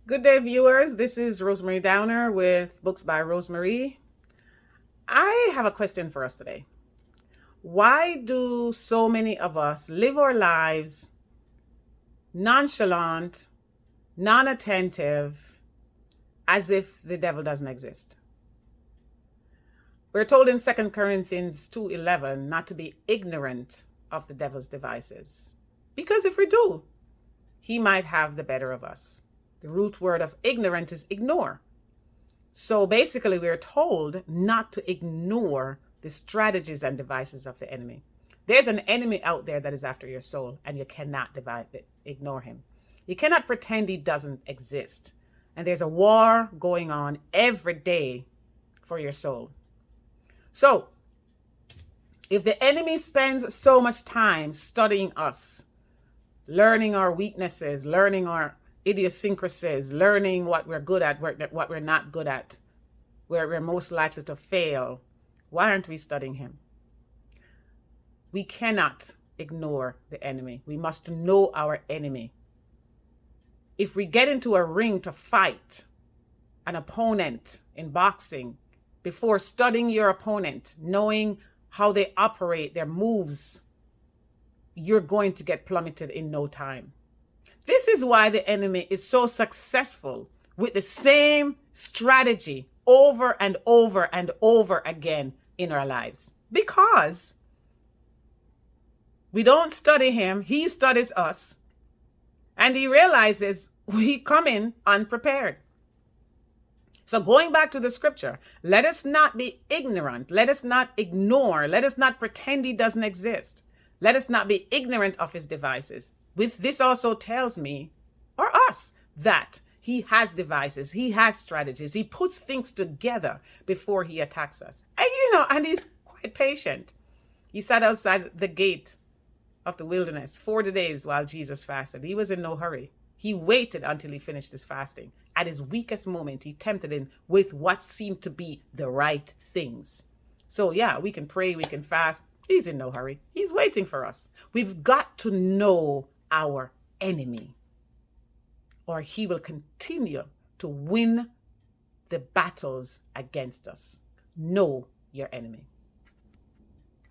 Good day, viewers. This is Rosemary Downer with Books by Rosemary. I have a question for us today. Why do so many of us live our lives nonchalant, non-attentive, as if the devil doesn't exist? We're told in 2 Corinthians 2:11 not to be ignorant of the devil's devices. Because if we do, he might have the better of us. The root word of ignorant is ignore. So basically, we're told not to ignore the strategies and devices of the enemy. There's an enemy out there that is after your soul, and you cannot ignore him. You cannot pretend he doesn't exist. And there's a war going on every day for your soul. So, if the enemy spends so much time studying us, learning our weaknesses, learning our idiosyncrasies, learning what we're good at, what we're not good at, where we're most likely to fail, why aren't we studying him? We cannot ignore the enemy. We must know our enemy. If we get into a ring to fight an opponent in boxing, before studying your opponent, knowing how they operate, their moves, you're going to get plummeted in no time. This is why the enemy is so successful with the same strategy over and over and over again in our lives. Because we don't study him, he studies us, and he realizes we come in unprepared. So going back to the scripture, let us not be ignorant. Let us not ignore. Let us not pretend he doesn't exist. Let us not be ignorant of his devices. With this also tells me, or us, that he has devices. He has strategies. He puts things together before he attacks us. And he's quite patient. He sat outside the gate of the wilderness 40 days while Jesus fasted. He was in no hurry. He waited until he finished his fasting. At his weakest moment, he tempted him with what seemed to be the right things. So yeah, we can pray, we can fast. He's in no hurry. He's waiting for us. We've got to know our enemy, or he will continue to win the battles against us. Know your enemy.